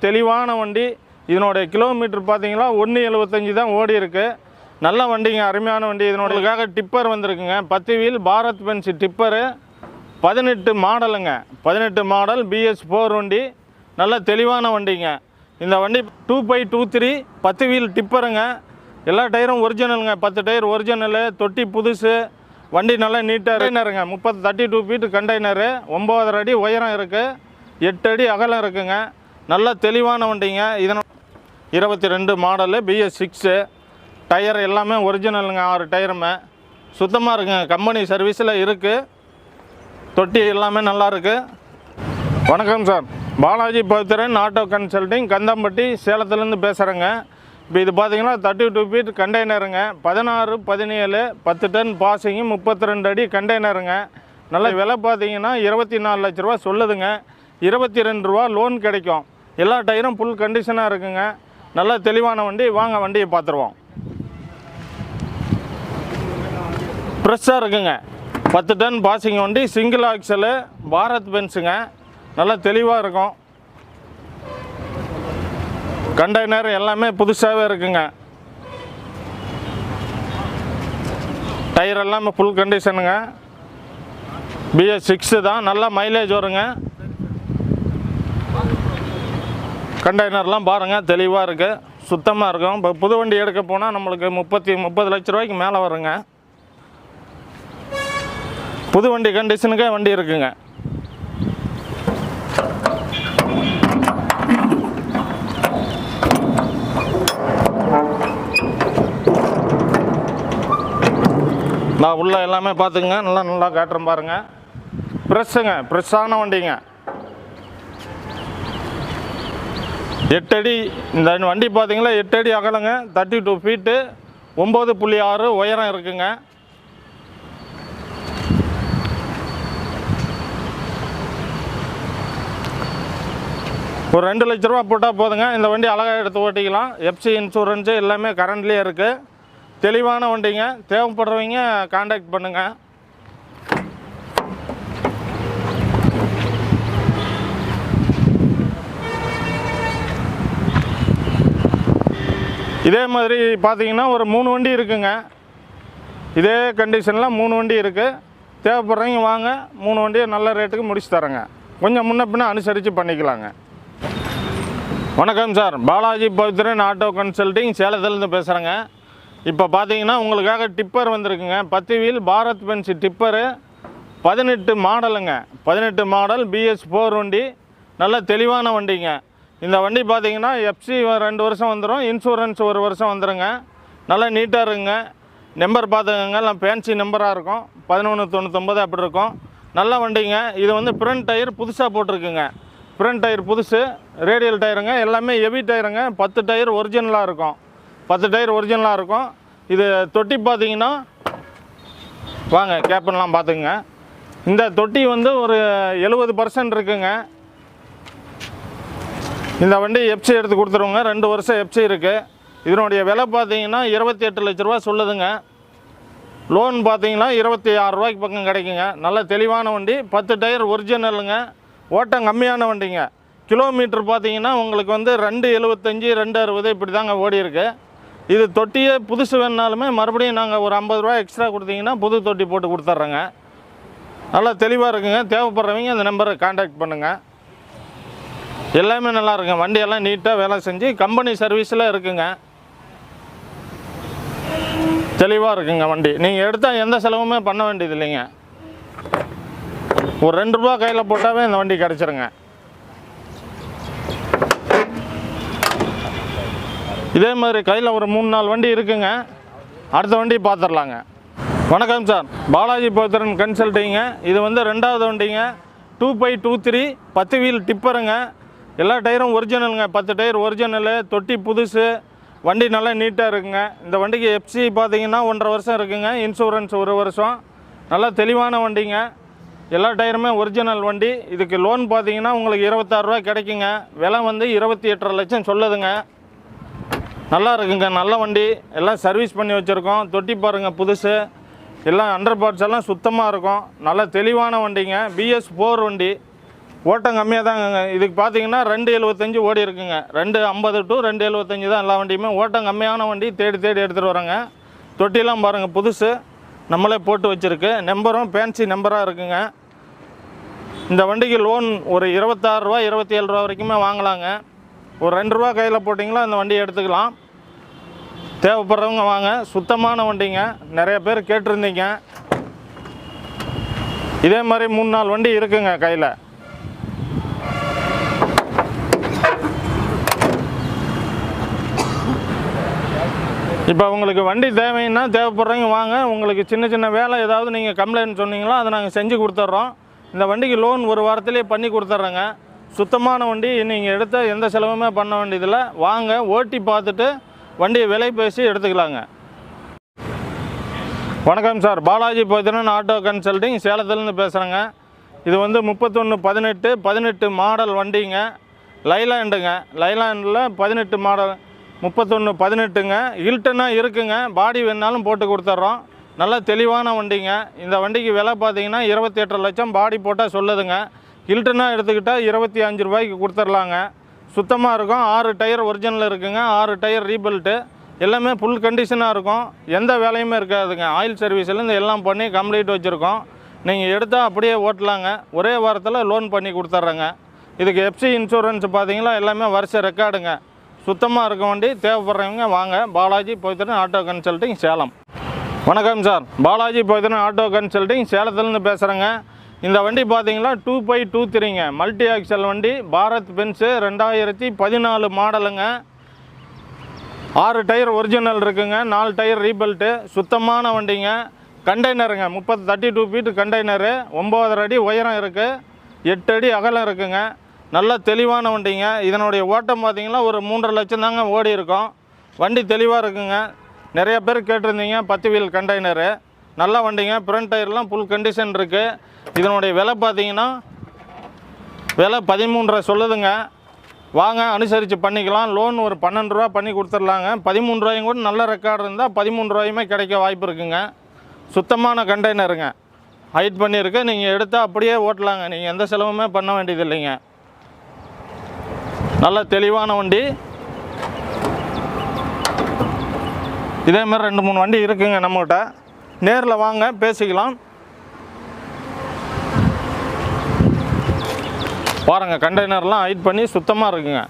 தெளிவான வண்டி. இதனுடைய கிலோமீட்டர் பார்த்தீங்கன்னா 1.75 தான் ஓடி இருக்குது. நல்ல வண்டிங்க, அருமையான வண்டி. இதனுடையக்காக டிப்பர் வந்திருக்குங்க. 10 வீல் பாரத் பென்ஸ் டிப்பரு, 18 மாடலுங்க. 18 மாடல் BS4 வண்டி. நல்ல தெளிவான வண்டிங்க. இந்த வண்டி 2.23 10 வீல் டிப்பருங்க. எல்லா டயரும் ஒரிஜினலுங்க. 10 டயர் ஒரிஜினலு, தொட்டி புதுசு. வண்டி நல்லா நீட்டாக கண்டெய்னருங்க. 32 ஃபீட்டு கண்டெய்னரு, 9.5 அடி உயரம் இருக்குது, 8 அடி அகலம் இருக்குங்க. நல்ல தெளிவான வண்டிங்க. இதனோட 22 மாடலு BS6. டயர் எல்லாமே ஒரிஜினலுங்க. 6 டயருமே சுத்தமாக இருக்குங்க. கம்பெனி சர்வீஸில் இருக்குது. தொட்டி எல்லாமே நல்லா இருக்குது. வணக்கம் sir, Balaji Pavithran auto consulting, Kandampatti, சேலத்துலேருந்து பேசுகிறேங்க. இப்போ இது பார்த்தீங்கன்னா 32 ஃபீட் கண்டெய்னருங்க. 16, 17, 10 டன் பாசிங்கு, 32 அடி கண்டெய்னருங்க. நல்ல விலை பார்த்தீங்கன்னா 24 லட்ச ரூபா சொல்லுதுங்க. 22 ரூபா லோன் கிடைக்கும். எல்லா டயரும் ஃபுல் கண்டிஷனாக இருக்குங்க. நல்ல தெளிவான வண்டி. வாங்க வண்டியை பார்த்துருவோம். ஃப்ரெஷ்ஷாக இருக்குங்க. 10 டன் பாசிங் வண்டி, சிங்கிள் ஆக்சலு, பாரத் பென்ஸுங்க. நல்லா தெளிவாக இருக்கும். கண்டெய்னர் எல்லாமே புதுசாகவே இருக்குங்க. டயர் எல்லாமே ஃபுல் கண்டிஷனுங்க. BS6 தான். நல்லா மைலேஜ் வருங்க. கண்டெய்னர்லாம் பாருங்கள், தெளிவாக இருக்குது, சுத்தமாக இருக்கும். இப்போ புது வண்டி எடுக்க போனால் நம்மளுக்கு 30 லட்ச ரூபாய்க்கு மேலே வருங்க. புது வண்டி கண்டிஷனுக்கே வண்டி இருக்குங்க. நான் உள்ள எல்லாமே பார்த்துக்குங்க. நல்லா காட்டுறேன் பாருங்கள். ஃப்ரெஷ்ஷுங்க, ஃப்ரெஷ்ஷான வண்டிங்க. 8 அடி இந்த வண்டி பார்த்தீங்களா, 8 அடி அகலங்க, 32 ஃபீட்டு, 9.6 உயரம் இருக்குங்க. ஒரு 2 லட்ச ரூபா போட்டால் போதுங்க. இந்த வண்டி அழகாக எடுத்து ஓட்டிக்கலாம். FC இன்சூரன்ஸு எல்லாமே கரண்ட்லேயே இருக்குது. தெளிவான வண்டிங்க. தேவைப்படுறவங்க கான்டாக்ட் பண்ணுங்கள். இதே மாதிரி பார்த்தீங்கன்னா ஒரு 3 வண்டி இருக்குங்க. இதே கண்டிஷனில் 3 வண்டி இருக்குது. தேவைப்படுறவங்க வாங்க, 3 வண்டியை நல்ல ரேட்டுக்கு முடிச்சு தரேங்க. கொஞ்சம் முன்ன பின்ன அனுசரித்து பண்ணிக்கலாங்க. வணக்கம் sir, Balaji Pavithran auto consulting, சேலத்துலேருந்து பேசுகிறேங்க. இப்போ பார்த்தீங்கன்னா உங்களுக்காக டிப்பர் வந்திருக்குங்க. 10 வீல் பாரத் பென்ஸ் டிப்பரு, 18 மாடலுங்க. 18 மாடல் BS4 வண்டி. நல்ல தெளிவான வண்டிங்க. இந்த வண்டி பார்த்தீங்கன்னா FC 2 வருஷம் வந்துடும், இன்சூரன்ஸ் 1 வருஷம் வந்துடுங்க. நல்லா நீட்டாக இருக்குங்க. நம்பர் பார்த்துக்கோங்க, எல்லாம் ஃபேன்சி நம்பராக இருக்கும். 1199 அப்படி இருக்கும். நல்ல வண்டிங்க. இது வந்து ஃப்ரண்ட் டயர் புதுசாக போட்டிருக்குங்க. ஃப்ரண்ட் டயர் புதுசு, ரேடியல் டயருங்க. எல்லாமே ஹெவி டயருங்க. 10 டயர் ஒரிஜினலாக இருக்கும். 10 டயர் ஒரிஜினலாக இருக்கும். இது தொட்டி பார்த்தீங்கன்னா வாங்க கேப்பன்லாம் பார்த்துக்குங்க. இந்த தொட்டி வந்து ஒரு 70% இருக்குங்க. இந்த வண்டி FC எடுத்து கொடுத்துருவோங்க. 2 வருஷம் FC இருக்குது. இதனுடைய விலை பார்த்தீங்கன்னா 28 லட்ச ரூபா சொல்லுதுங்க. லோன் பார்த்தீங்கன்னா 26 ரூபாய்க்கு பக்கம் கிடைக்குங்க. நல்ல தெளிவான வண்டி. 10 டயர் ஒரிஜினலுங்க. ஓட்டம் கம்மியான வண்டிங்க. கிலோமீட்டர் பார்த்தீங்கன்னா உங்களுக்கு வந்து 2.75, 2.60 இப்படி தாங்க ஓடி இருக்கு. இது தொட்டியே புதுசு வேணுனாலுமே மறுபடியும் நாங்கள் ஒரு 50 ரூபா எக்ஸ்ட்ரா கொடுத்தீங்கன்னா புது தொட்டி போட்டு கொடுத்துட்றோங்க. நல்லா தெளிவாக இருக்குங்க. தேவைப்படுறவங்க அந்த நம்பரை கான்டாக்ட் பண்ணுங்கள். எல்லாமே நல்லா இருக்குங்க. வண்டியெல்லாம் நீட்டாக வேலை செஞ்சு கம்பெனி சர்வீஸில் இருக்குங்க. தெளிவாக இருக்குங்க வண்டி. நீங்கள் எடுத்தால் எந்த செலவுமே பண்ண வேண்டியது இல்லைங்க. ஒரு 2 ரூபா கையில் போட்டாவே இந்த வண்டி கிடச்சிருங்க. இதே மாதிரி கையில் ஒரு 3-4 வண்டி இருக்குங்க. அடுத்த வண்டி பார்த்துடலாங்க. வணக்கம் சார், பாலாஜி பவித்ரன் கன்சல்டிங்க. இது வந்து 2வது வண்டிங்க. 2.23 10 வீல் டிப்பருங்க. எல்லா டயரும் ஒரிஜினலுங்க. 10 டயர் ஒரிஜினலு, தொட்டி புதுசு. வண்டி நல்லா நீட்டாக இருக்குங்க. இந்த வண்டிக்கு FC பார்த்தீங்கன்னா 1.5 வருஷம் இருக்குங்க. இன்சூரன்ஸ் 1 வருஷம். நல்லா தெளிவான வண்டிங்க. எல்லா டயருமே ஒரிஜினல் வண்டி. இதுக்கு லோன் பார்த்தீங்கன்னா உங்களுக்கு 26 ரூபா கிடைக்குங்க. விலை வந்து 28.5 லட்சம் சொல்லுதுங்க. நல்லா இருக்குங்க. நல்ல வண்டி. எல்லாம் சர்வீஸ் பண்ணி வச்சுருக்கோம். தொட்டி பாருங்கள் புதுசு. எல்லாம் அண்டர் பார்ட்ஸ் எல்லாம் சுத்தமாக இருக்கும். நல்ல தெளிவான வண்டிங்க. BS4 வண்டி. ஓட்டம் கம்மியாக தாங்க. இதுக்கு பார்த்தீங்கன்னா 2.75 ஓடி இருக்குங்க. 2.50 to 2.75 தான் எல்லா வண்டியுமே. ஓட்டம் கம்மியான வண்டி தேடி எடுத்துகிட்டு வராங்க. தொட்டிலாம் பாருங்கள் புதுசு, நம்மளே போட்டு வச்சுருக்கு. நம்பரும் ஃபேன்சி நம்பராக இருக்குங்க. இந்த வண்டிக்கு லோன் ஒரு 26 ரூபா 27 ரூபா வரைக்குமே வாங்கலாங்க. ஒரு 2 ரூபா கையில் போட்டிங்களா அந்த வண்டியை எடுத்துக்கலாம். தேவைப்படுறவங்க வாங்க. சுத்தமான வண்டிங்க, நிறைய பேர் கேட்டிருந்தீங்க. இதே மாதிரி 3-4 வண்டி இருக்குங்க கையில். இப்போ உங்களுக்கு வண்டி தேவைன்னா தேவைப்படுறவங்க வாங்க. உங்களுக்கு சின்ன வேலை ஏதாவது நீங்கள் கம்ப்ளைண்ட் சொன்னீங்களோ அதை நாங்கள் செஞ்சு கொடுத்துட்றோம். இந்த வண்டிக்கு லோன் ஒரு வாரத்திலே பண்ணி கொடுத்துட்றோங்க. சுத்தமான வண்டி, நீங்கள் எடுத்த எந்த செலவுமே பண்ண வேண்டியதில்லை. வாங்க, ஓட்டி பார்த்துட்டு வண்டியை விலை பேசி எடுத்துக்கலாங்க. வணக்கம் சார், பாலாஜி போய்தனன் ஆட்டோ கன்சல்டிங் சேலத்துலேருந்து பேசுகிறேங்க. இது வந்து 3118 மாடல் வண்டிங்க. லைலாண்டுங்க. லைலாண்டில் 18 மாடல் 3118ங்க. ஹில்டனாக இருக்குங்க. பாடி வேணாலும் போட்டு கொடுத்துட்றோம். நல்ல தெளிவான வண்டிங்க. இந்த வண்டிக்கு விலை பார்த்தீங்கன்னா 28 லட்சம் பாடி போட்டால் சொல்லுதுங்க. ஹில்டனாக எடுத்துக்கிட்டால் 25 ரூபாய்க்கு கொடுத்துர்லாங்க. சுத்தமாக இருக்கும். 6 டயர் ஒரிஜினல் இருக்குங்க. 6 டயர் ரீபில்ட்டு. எல்லாமே ஃபுல் கண்டிஷனாக இருக்கும். எந்த வேலையுமே இருக்காதுங்க. ஆயில் சர்வீஸ்லேருந்து எல்லாம் பண்ணி கம்ப்ளீட் வச்சுருக்கோம். நீங்கள் எடுத்தால் அப்படியே ஓட்டலாங்க. ஒரே வாரத்தில் லோன் பண்ணி கொடுத்துட்றேங்க. இதுக்கு எஃப்சி இன்சூரன்ஸ் பார்த்தீங்கன்னா எல்லாமே வருஷ ரெக்கார்டுங்க. சுத்தமாக இருக்க வண்டி. தேவைப்படுறவங்க வாங்க. பாலாஜி போய்தனன் ஆட்டோ கன்சல்டிங் சேலம். வணக்கம் சார், பாலாஜி போய்தனன் ஆட்டோ கன்சல்டிங் சேலத்துலேருந்து பேசுகிறேங்க. இந்த வண்டி பார்த்தீங்கன்னா 2.23ங்க. மல்டி ஆக்சல் வண்டி. பாரத் பென்ஸு 2014 மாடலுங்க. 6 டயர் ஒரிஜினல் இருக்குங்க. 4 டயர் ரீபெல்ட்டு. சுத்தமான வண்டிங்க. கண்டெய்னருங்க. 32 ஃபீட் கண்டெய்னரு. 9.5 அடி உயரம் இருக்குது. 8 அடி அகலம் இருக்குங்க. நல்ல தெளிவான வண்டிங்க. இதனுடைய ஓட்டம் பார்த்தீங்கன்னா ஒரு 3.5 லட்சம் தாங்க ஓடி இருக்கும். வண்டி தெளிவாக இருக்குங்க. நிறைய பேர் கேட்டிருந்தீங்க 10 வீல் கண்டெய்னரு. நல்ல வண்டிங்க. ஃப்ரண்ட் டயர்லாம் ஃபுல் கண்டிஷன் இருக்குது. இதனுடைய விலை பார்த்தீங்கன்னா விலை 13.5 சொல்லுதுங்க. வாங்க, அனுசரித்து பண்ணிக்கலாம். லோன் ஒரு 12 ரூபா பண்ணி கொடுத்துர்லாங்க. 13 ரூபாயும் கூட நல்ல ரெக்கார்டு இருந்தால் 13 ரூபாயுமே கிடைக்க வாய்ப்பு இருக்குங்க. சுத்தமான கண்டெய்னருங்க. ஹைட் பண்ணியிருக்கு. நீங்கள் எடுத்தால் அப்படியே ஓட்டலாங்க. நீங்கள் எந்த செலவுமே பண்ண வேண்டியது இல்லைங்க. நல்ல தெளிவான வண்டி. இதேமாதிரி 2-3 வண்டி இருக்குங்க நம்மகிட்ட. நேரில் வாங்க, பேசிக்கலாம். பாருங்கள், கண்டெய்னர்லாம் ஹைட் பண்ணி சுத்தமாக இருக்குங்க.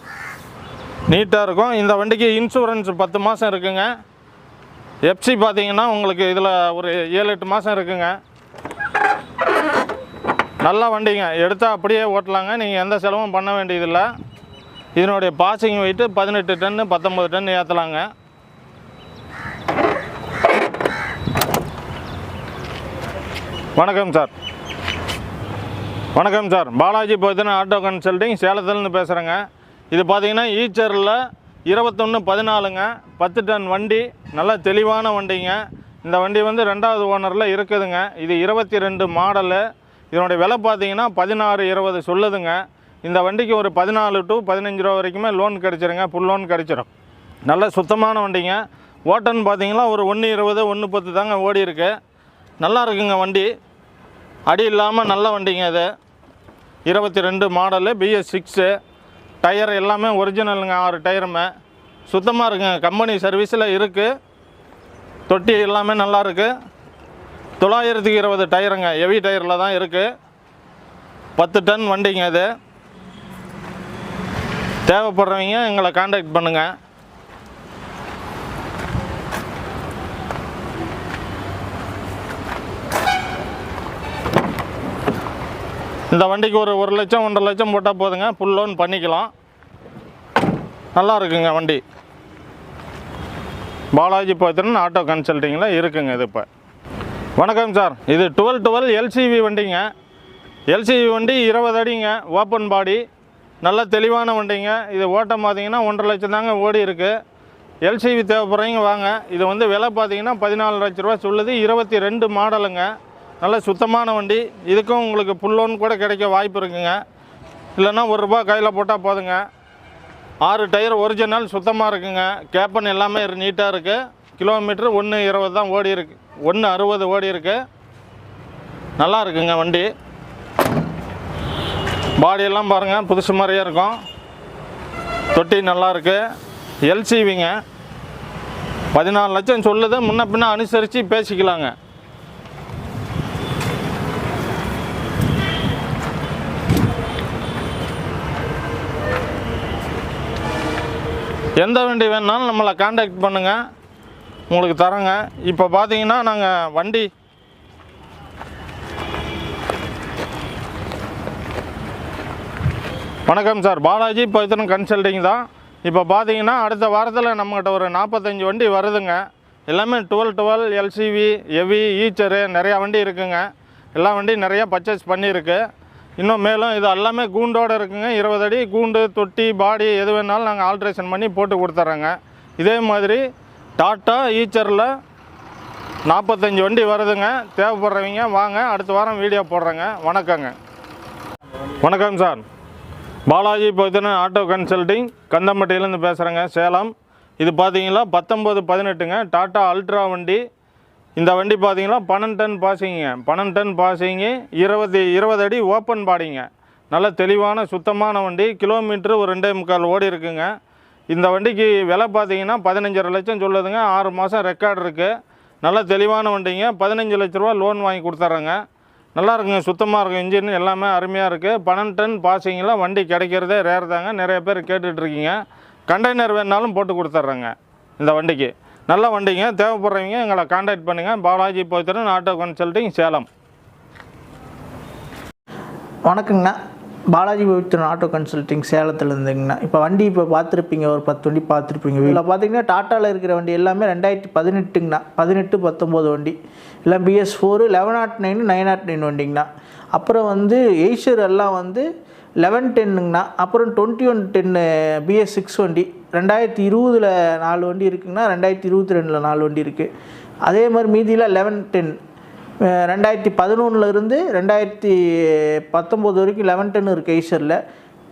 நீட்டாக இருக்கும். இந்த வண்டிக்கு இன்சூரன்ஸ் 10 மாதம் இருக்குங்க. எஃப்சி பார்த்தீங்கன்னா உங்களுக்கு இதில் ஒரு 7-8 மாதம் இருக்குங்க. நல்ல வண்டிங்க. எடுத்தால் அப்படியே ஓட்டலாங்க. நீங்கள் எந்த செலவும் பண்ண வேண்டியதில்லை. இதனுடைய பாசிங் வெயிட்டு 18 டன்னு 19 டன் ஏற்றலாங்க. வணக்கம் சார். வணக்கம் சார், பாலாஜி போய்தனன் ஆட்டோ கன்சல்டிங் சேலத்துலேருந்து பேசுகிறேங்க. இது பார்த்தீங்கன்னா ஈச்சரில் 2114ங்க. 10 டன் வண்டி. நல்ல தெளிவான வண்டிங்க. இந்த வண்டி வந்து 2வது ஓனரில் இருக்குதுங்க. இது 22 மாடலு. இதனுடைய விலை பார்த்தீங்கன்னா 16-20 சொல்லுதுங்க. இந்த வண்டிக்கு ஒரு 14 to 15 ரூபா வரைக்குமே லோன் கிடச்சிருங்க. ஃபுல் லோன் கிடச்சிரும். நல்ல சுத்தமான வண்டிங்க. ஓட்டன்னு பார்த்தீங்கன்னா ஒரு 1.20 1.10 தாங்க ஓடி இருக்கு. நல்லா இருக்குங்க வண்டி. அடி இல்லாமல் நல்ல வண்டிங்க. இது 22 மாடலு. BS6 டயர் எல்லாமே ஒரிஜினலுங்க. 6 டயருமே சுத்தமாக இருக்குங்க. கம்பெனி சர்வீஸில் இருக்குது. தொட்டி எல்லாமே நல்லா இருக்குது. 920 டயருங்க. ஹெவி டயரில் தான் இருக்குது. 10 டன் வண்டிங்க. இது தேவைப்படுறவங்க எங்களை காண்டாக்ட் பண்ணுங்கள். இந்த வண்டிக்கு ஒரு 1 லட்சம் 1.5 லட்சம் போட்டால் போதுங்க. ஃபுல் லோன் பண்ணிக்கலாம். நல்லா இருக்குங்க வண்டி. பாலாஜி போய்தனன் ஆட்டோ கன்சல்டிங்கில் இருக்குங்க இது. இப்போ வணக்கம் சார், இது 12 எல்சிவி வண்டிங்க. எல்சிவி வண்டி 20 அடிங்க. ஓப்பன் பாடி. நல்ல தெளிவான வண்டிங்க. இது ஓட்டம் பார்த்தீங்கன்னா 1.5 லட்சம் தாங்க ஓடி இருக்குது. எல்சிவி தேவைப்படுறீங்க வாங்க. இது வந்து விலை பார்த்தீங்கன்னா 14 லட்ச ரூபா சொல்லுது. 22 மாடலுங்க. நல்ல சுத்தமான வண்டி. இதுக்கும் உங்களுக்கு ஃபுல் லோன் கூட கிடைக்க வாய்ப்பு இருக்குங்க. இல்லைன்னா 1 ரூபா கையில் போட்டால் போதுங்க. 6 டயர் ஒரிஜினல் சுத்தமாக இருக்குங்க. கேப்பன் எல்லாமே நீட்டாக இருக்குது. கிலோமீட்டர் 1.20 தான் ஓடி இருக்குது. 1.60 ஓடி இருக்குது. நல்லா இருக்குங்க வண்டி. பாடியெல்லாம் பாருங்கள் புதுசு மாதிரியே இருக்கும். தொட்டி நல்லாயிருக்கு. எல்சிவிங்க. 14 லட்சம் சொல்லுது. முன்ன பின்ன அனுசரித்து பேசிக்கலாங்க. எந்த வண்டி வேணுனாலும் நம்மளை காண்டாக்ட் பண்ணுங்கள், உங்களுக்கு தரோங்க. இப்போ பார்த்தீங்கன்னா நாங்கள் வண்டி வணக்கம் சார், பாலாஜி பவித்ரன் கன்சல்டிங் தான். இப்போ பார்த்தீங்கன்னா அடுத்த வாரத்தில் நம்மகிட்ட ஒரு 45 வண்டி வருதுங்க. எல்லாமே 12 எல்சிவி, ஹெவி, ஈச்சரு நிறையா வண்டி இருக்குங்க. எல்லா வண்டியும் நிறையா பர்ச்சேஸ் பண்ணியிருக்கு. இன்னும் மேலும் இது எல்லாமே கூண்டோடு இருக்குங்க. 20 அடி கூண்டு, தொட்டி, பாடி எது வேணாலும் நாங்கள் ஆல்ட்ரேஷன் பண்ணி போட்டு கொடுத்துட்றோங்க. இதே மாதிரி டாட்டா ஈச்சரில் 45 வண்டி வருதுங்க. தேவைப்படுறவங்க வாங்க, அடுத்த வாரம் வீடியோ போடுறேங்க. வணக்கங்க. வணக்கம் sir, Balaji Pavithran auto consulting கந்தம்பட்டியிலேருந்து பேசுகிறேங்க, சேலம். இது பார்த்தீங்களா 19-18ங்க டாட்டா அல்ட்ரா வண்டி. இந்த வண்டி பார்த்தீங்கன்னா 12 டன் பாசிங்க. 12 டன் பாசிங்கு, 20 அடி ஓப்பன் பாடிங்க. நல்ல தெளிவான சுத்தமான வண்டி. கிலோமீட்ரு ஒரு 2.25 ஓடி இருக்குங்க. இந்த வண்டிக்கு விலை பார்த்தீங்கன்னா 15.5 லட்சம் சொல்லுதுங்க. 6 மாதம் ரெக்கார்டு இருக்குது. நல்ல தெளிவான வண்டிங்க. 15 லட்ச ரூபா லோன் வாங்கி கொடுத்துட்றேங்க. நல்லா இருக்குங்க, சுத்தமாக இருக்கும். இன்ஜின் எல்லாமே அருமையாக இருக்குது. 12 டன் பாசிங்கில் வண்டி கிடைக்கிறதே ரேர் தாங்க. நிறைய பேர் கேட்டுட்ருக்கீங்க. கண்டெய்னர் வேணுனாலும் போட்டு கொடுத்துட்றேங்க இந்த வண்டிக்கு. நல்ல வண்டிங்க. தேவைப்படுறவங்க எங்களை காண்டாக்ட் பண்ணுங்கள். Balaji Pavithran auto consulting, Salem. வணக்கங்கண்ணா, பாலாஜி பவித்ரன் ஆட்டோ கன்சல்டிங் சேலத்தில் இருந்துங்கண்ணா. இப்போ வண்டி இப்போ பார்த்துருப்பீங்க, ஒரு 10 வண்டி பார்த்துருப்பீங்க. இதில் பார்த்தீங்கன்னா டாட்டாவில் இருக்கிற வண்டி எல்லாமே 2018ங்கண்ணா. 18-19 வண்டி எல்லாம் BS4, 1109, 909 வண்டிங்கண்ணா. அப்புறம் வந்து எய்ஷர் எல்லாம் வந்து 1110ங்கண்ணா. அப்புறம் 2110 BS6 வண்டி 2020ல் 4 வண்டி இருக்குங்கண்ணா. 2022ல் 4 வண்டி இருக்குது. அதே மாதிரி மீதியில் 1110 2011லேருந்து 2019 வரைக்கும் 1110 இருக்குது எய்ஷரில்.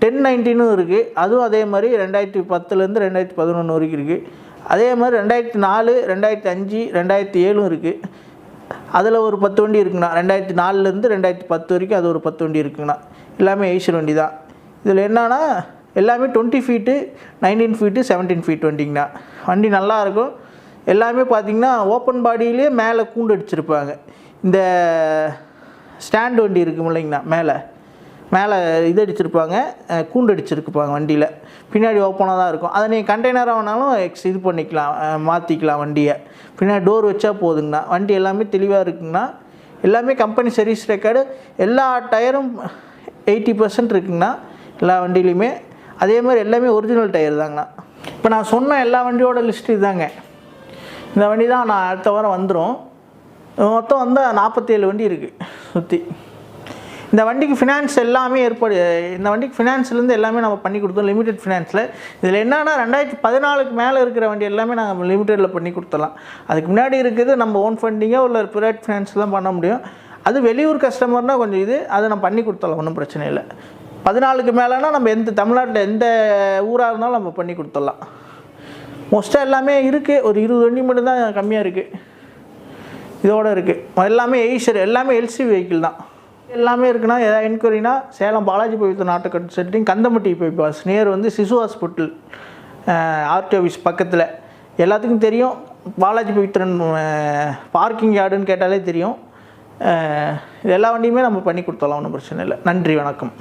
1019 இருக்குது, அதுவும் அதே மாதிரி 2010லேருந்து 2011 வரைக்கும் இருக்குது. அதே மாதிரி 2004, 2005, 2007 இருக்குது. அதில் ஒரு 10 வண்டி இருக்குங்கண்ணா. 2004லேருந்து 2010 வரைக்கும் அது ஒரு 10 வண்டி இருக்குங்கண்ணா. எல்லாமே எய்ஷர் வண்டி தான். இதில் என்னன்னா எல்லாமே 20 ஃபீட்டு, 19 ஃபீட்டு, 17 ஃபீட் வண்டிங்கண்ணா. வண்டி நல்லாயிருக்கும். எல்லாமே பார்த்திங்கன்னா ஓப்பன் பாடியிலே மேலே கூண்டு அடிச்சிருப்பாங்க. இந்த ஸ்டாண்ட் வண்டி இருக்கும் இல்லைங்கண்ணா, மேலே இது அடிச்சிருப்பாங்க, கூண்டு அடிச்சிருப்பாங்க வண்டியில். பின்னாடி ஓப்பனாக தான் இருக்கும். அதை நீங்கள் கண்டெய்னராக வேணாலும் இது பண்ணிக்கலாம், மாற்றிக்கலாம் வண்டியை. பின்னாடி டோர் வச்சா போதுங்கண்ணா. வண்டி எல்லாமே தெளிவாக இருக்குங்கண்ணா. எல்லாமே கம்பெனி சர்வீஸ் ரெக்கார்டு. எல்லா டயரும் 80% இருக்குங்கண்ணா எல்லா வண்டியிலையுமே. அதே மாதிரி எல்லாமே ஒரிஜினல் டயர் தாங்கண்ணா. இப்போ நான் சொன்ன எல்லா வண்டியோட லிஸ்ட்டு இதுதாங்க. இந்த வண்டி தான் நான் அடுத்த வாரம் வந்துடும். மொத்தம் வந்து 47 வண்டி இருக்குது சுற்றி. இந்த வண்டிக்கு ஃபினான்ஸ் எல்லாமே ஏற்பாடு. இந்த வண்டிக்கு ஃபினான்ஸ்லேருந்து எல்லாமே நம்ம பண்ணி கொடுத்தோம், லிமிடெட் ஃபினான்ஸில். இதில் என்னென்னா 2014க்கு மேலே இருக்கிற வண்டி எல்லாமே நாங்கள் லிமிட்டடில் பண்ணி கொடுத்துடலாம். அதுக்கு முன்னாடி இருக்குது நம்ம ஓன் ஃபண்டிங்கோ இல்லை ப்ரைவேட் ஃபினான்ஸ் தான் பண்ண முடியும். அது வெளியூர் கஸ்டமர்னால் கொஞ்சம் அதை நம்ம பண்ணி கொடுத்துடலாம், ஒன்றும் பிரச்சனை இல்லை. 14க்கு மேலேனா நம்ம தமிழ்நாட்டில் எந்த ஊராக இருந்தாலும் நம்ம பண்ணி கொடுத்துடலாம். மோஸ்ட்டாக எல்லாமே இருக்குது. ஒரு 20 வண்டி மட்டும்தான் கம்மியாக இருக்குது, இதோடு இருக்குது. எல்லாமே எய்ஷர், எல்லாமே எல்சி வெஹிக்கிள் தான். எல்லாமே இருக்குன்னா எதாவது என்கொயரினா Salem Balaji Pavithran auto consulting, Kandampatti bypass near வந்து சிசு ஹாஸ்பிட்டல் ஆர்டி ஆஃபீஸ் பக்கத்தில். எல்லாத்துக்கும் தெரியும். பாலாஜி பவித்ரன் பார்க்கிங் யார்டுன்னு கேட்டாலே தெரியும். எல்லா வண்டியுமே நம்ம பண்ணி கொடுத்துடலாம், ஒன்றும் பிரச்சனை இல்லை. நன்றி, வணக்கம்.